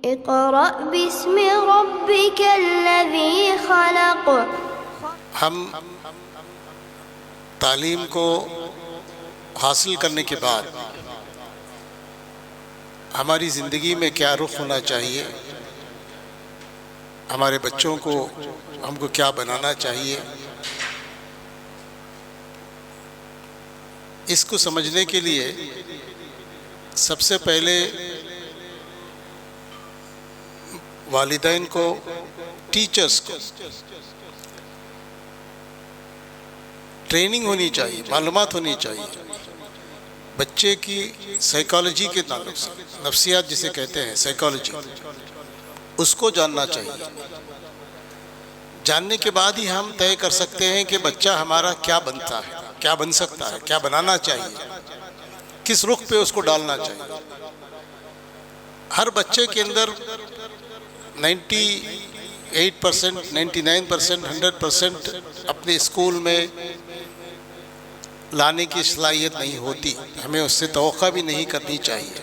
اقرأ باسم ربك الذي خلق۔ ہم تعلیم کو حاصل کرنے کے بعد ہماری زندگی میں کیا رخ ہونا چاہیے، ہمارے بچوں کو ہم کو کیا بنانا چاہیے، اس کو سمجھنے کے لیے سب سے پہلے والدین کو، ٹیچرز کو ٹریننگ ہونی چاہیے، معلومات ہونی چاہیے بچے کی سائیکالوجی کے تعلق سے، نفسیات جسے کہتے ہیں سائیکالوجی، اس کو جاننا چاہیے۔ جاننے کے بعد ہی ہم طے کر سکتے ہیں کہ بچہ ہمارا کیا بنتا ہے، کیا بن سکتا ہے، کیا بنانا چاہیے، کس رخ پہ اس کو ڈالنا چاہیے۔ ہر بچے کے اندر 98%، 99%، 100% اپنے اسکول میں لانے کی صلاحیت نہیں ہوتی، ہمیں اس سے توقع بھی نہیں کرنی چاہیے۔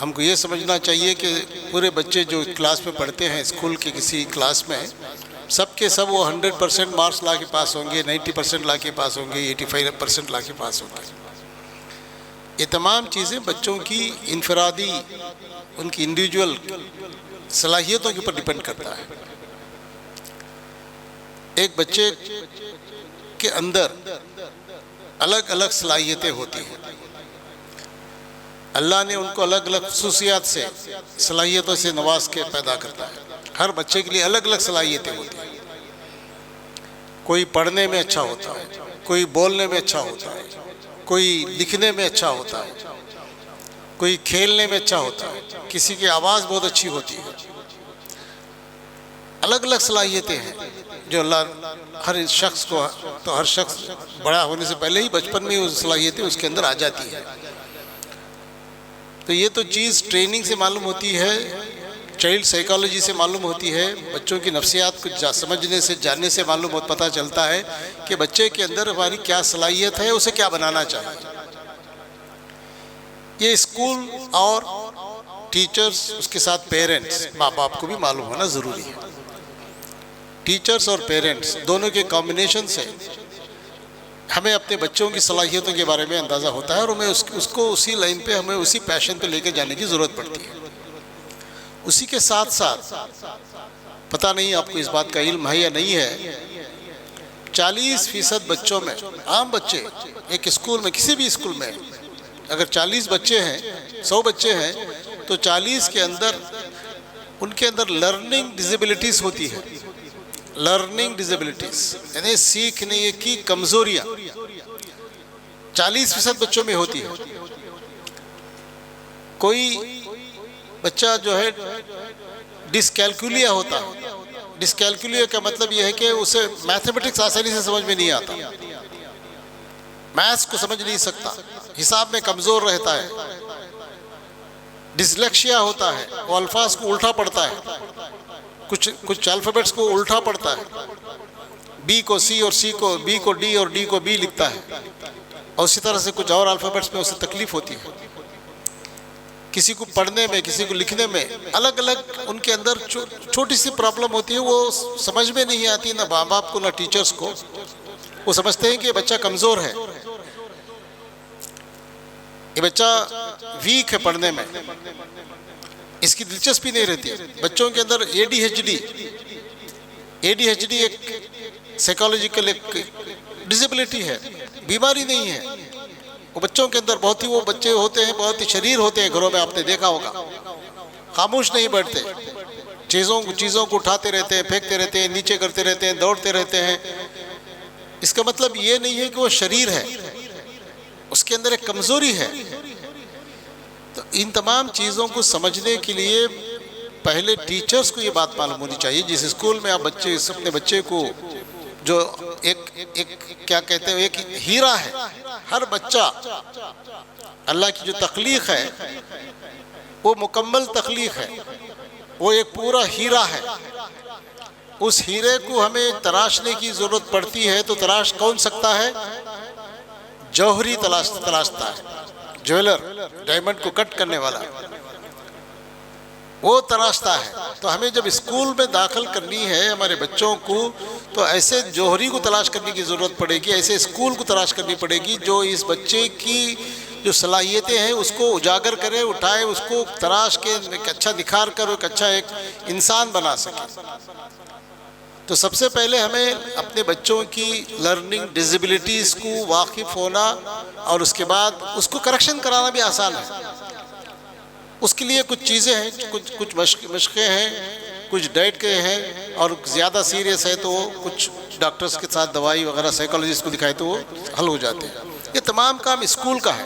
ہم کو یہ سمجھنا چاہیے کہ پورے بچے جو کلاس میں پڑھتے ہیں، اسکول کی کسی کلاس میں، سب کے سب وہ 100% مارکس لا کے پاس ہوں گے، 90% لا کے پاس ہوں گے، 85% لا کے پاس ہوں گے۔ یہ تمام چیزیں بچوں کی انفرادی، ان کی انڈیویجول صلاحیتوں کے اوپر ڈیپینڈ کرتا ہے۔ ایک بچے کے اندر الگ الگ صلاحیتیں ہوتی ہیں، اللہ نے ان کو الگ الگ خصوصیات سے، صلاحیتوں سے نواز کے پیدا کرتا ہے۔ ہر بچے کے لیے الگ الگ صلاحیتیں ہوتی ہیں۔ کوئی پڑھنے میں اچھا ہوتا ہے، کوئی بولنے میں اچھا ہوتا ہے، کوئی لکھنے میں اچھا ہوتا ہے، کوئی کھیلنے میں اچھا ہوتا ہے، کسی کی آواز بہت اچھی ہوتی ہے۔ الگ الگ صلاحیتیں ہیں جو اللہ ہر شخص کو، تو ہر شخص بڑا ہونے سے پہلے ہی بچپن میں وہ صلاحیتیں اس کے اندر آ جاتی ہیں۔ تو یہ تو چیز ٹریننگ سے معلوم ہوتی ہے، چائلڈ سائیکالوجی سے معلوم ہوتی ہے، بچوں کی نفسیات کو سمجھنے سے، جاننے سے معلوم پتہ چلتا ہے کہ بچے کے اندر ہماری کیا صلاحیت ہے، اسے کیا بنانا چاہیے۔ یہ اسکول اور ٹیچرز، اس کے ساتھ پیرنٹس، ماں باپ کو بھی معلوم ہونا ضروری ہے۔ ٹیچرز اور پیرنٹس دونوں کے کمبینیشن سے ہمیں اپنے بچوں کی صلاحیتوں کے بارے میں اندازہ ہوتا ہے، اور ہمیں اس کو اسی لائن پہ، ہمیں اسی پیشن پہ لے کے جانے کی ضرورت پڑتی ہے۔ اسی کے ساتھ ساتھ پتہ نہیں آپ کو اس بات کا علم ہے یا نہیں ہے، 40% بچوں میں، عام بچے ایک اسکول میں، کسی بھی اسکول میں اگر 40 بچے ہیں، 100 بچے ہیں، تو 40 کے اندر ان کے اندر لرننگ ڈیزیبلٹیز ہوتی ہے۔ لرننگ ڈیزیبلٹیز یعنی سیکھنے کی کمزوریاں 40% بچوں میں ہوتی ہے۔ کوئی بچہ جو ہے ڈسکیلکولیا ہوتا ہے۔ ڈسکیلکولیا کا مطلب یہ ہے کہ اسے میتھمیٹکس آسانی سے سمجھ میں نہیں آتا، میتھس کو سمجھ نہیں سکتا، حساب میں کمزور رہتا ہے۔ ڈسلیکشیا ہوتا ہے، وہ الفاظ کو الٹا پڑھتا ہے، کچھ الفابیٹس کو الٹا پڑھتا ہے، بی کو سی اور سی کو بی کو ڈی اور ڈی کو بی لکھتا ہے، اور اسی طرح سے کچھ اور الفابیٹس میں اسے تکلیف ہوتی ہے۔ کسی کو پڑھنے میں، کسی کو لکھنے میں الگ الگ ان کے اندر چھوٹی سی پرابلم ہوتی ہے، وہ سمجھ میں نہیں آتی، نہ ماں باپ کو نہ ٹیچرز کو۔ وہ سمجھتے ہیں کہ یہ بچہ کمزور ہے، یہ بچہ ویک ہے پڑھنے میں، اس کی دلچسپی نہیں رہتی۔ بچوں کے اندر اے ڈی ایچ ڈی ایک سائیکالوجیکل ایک ڈیزیبلٹی ہے، بیماری نہیں ہے۔ وہ بچوں کے اندر بہت ہی، وہ بچے ہوتے ہیں بہت ہی شریر ہوتے ہیں، گھروں میں آپ نے دیکھا ہوگا، خاموش نہیں بیٹھتے، چیزوں کو اٹھاتے رہتے ہیں، پھینکتے رہتے ہیں، نیچے کرتے رہتے ہیں، دوڑتے رہتے ہیں۔ اس کا مطلب یہ نہیں ہے کہ وہ شریر ہے، اس کے اندر ایک کمزوری ہے۔ تو ان تمام چیزوں کو سمجھنے کے لیے پہلے ٹیچرز کو یہ بات معلوم ہونی چاہیے۔ جس اسکول میں آپ اپنے بچے کو، جو ایک کیا کہتے ہیں، ایک ہیرا ہے، ہر بچہ اللہ کی جو تخلیق ہے وہ مکمل تخلیق ہے، وہ ایک پورا ہیرا ہے۔ اس ہیرے کو ہمیں تراشنے کی ضرورت پڑتی ہے، تو تراش کون سکتا ہے؟ جوہری تراشتا ہے، جویلر، ڈائمنڈ کو کٹ کرنے والا۔ وہ تراشتا ہے. تو ہمیں جب اسکول میں داخل کرنی ہے ہمارے بچوں کو تو ایسے جوہری کو تلاش کرنے کی ضرورت پڑے گی، ایسے اسکول کو تلاش کرنی پڑے گی جو اس بچے کی جو صلاحیتیں ہیں اس کو اجاگر کرے، اٹھائے، اس کو تراش کے ایک اچھا نکھار کر ایک اچھا ایک انسان بنا سکے. تو سب سے پہلے ہمیں اپنے بچوں کی لرننگ ڈسیبلٹیز کو واقف ہونا اور اس کے بعد اس کو کریکشن کرانا بھی آسان ہے. اس کے لیے کچھ چیزیں ہیں، کچھ مشقیں ہیں، کچھ ڈائٹ کے ہیں، اور زیادہ سیریس ہے تو وہ کچھ ڈاکٹرز کے ساتھ دوائی وغیرہ سائیکالوجسٹ کو دکھائے تو وہ حل ہو جاتے ہیں. یہ تمام کام اسکول کا ہے.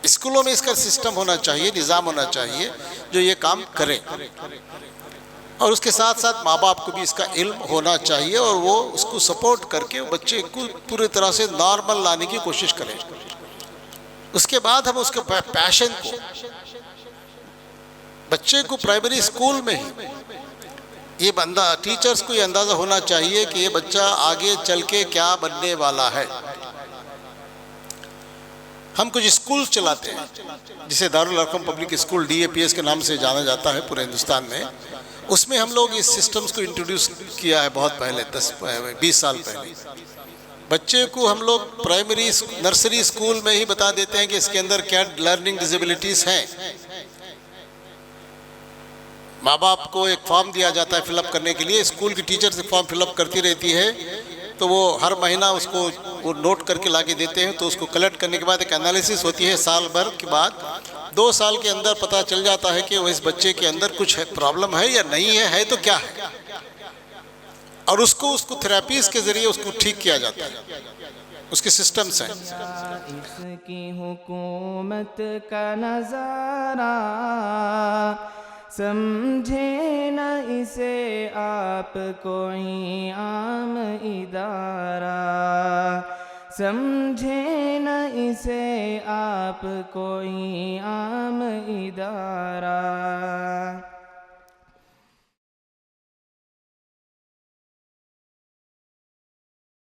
اسکولوں میں اس کا سسٹم ہونا چاہیے، نظام ہونا چاہیے جو یہ کام کرے، اور اس کے ساتھ ساتھ ماں باپ کو بھی اس کا علم ہونا چاہیے اور وہ اس کو سپورٹ کر کے بچے کو پوری طرح سے نارمل لانے کی کوشش کریں. اس کے بعد ہم اس کے پیشن کو بچے کو پرائمری اسکول میں ہی یہ ٹیچرز کو یہ اندازہ ہونا چاہیے کہ یہ بچہ آگے چل کے کیا بننے والا ہے. ہم کچھ اسکول چلاتے ہیں جسے دارالارقم پبلک اسکول DAPS کے نام سے جانا جاتا ہے پورے ہندوستان میں. اس میں ہم لوگ اس سسٹمز کو انٹروڈیوس کیا ہے بہت پہلے، 10-20 سال پہلے. بچے کو ہم لوگ پرائمری نرسری اسکول میں ہی بتا دیتے ہیں کہ اس کے اندر کیا لرننگ ڈسیبلٹیز ہیں. ماں باپ کو ایک فارم دیا جاتا ہے فل اپ کرنے کے لیے، اسکول کی ٹیچر سے فارم فل اپ کرتی رہتی ہے، تو وہ ہر مہینہ اس کو وہ نوٹ کر کے لا کے دیتے ہیں. تو اس کو کلیکٹ کرنے کے بعد ایک انالیسس ہوتی ہے سال بھر کے بعد. 2 سال کے اندر پتہ چل جاتا ہے کہ وہ اس بچے کے اندر کچھ پرابلم ہے یا نہیں ہے تو کیا ہے، اور اس کو تھراپیز کے ذریعے اس کو ٹھیک کیا جاتا ہے. اس کے سسٹمز ہیں. اس کی حکومت کا نظارہ سمجھے نہ اسے آپ کوئی عام ادارہ، سمجھے نہ اسے آپ کوئی عام ادارہ.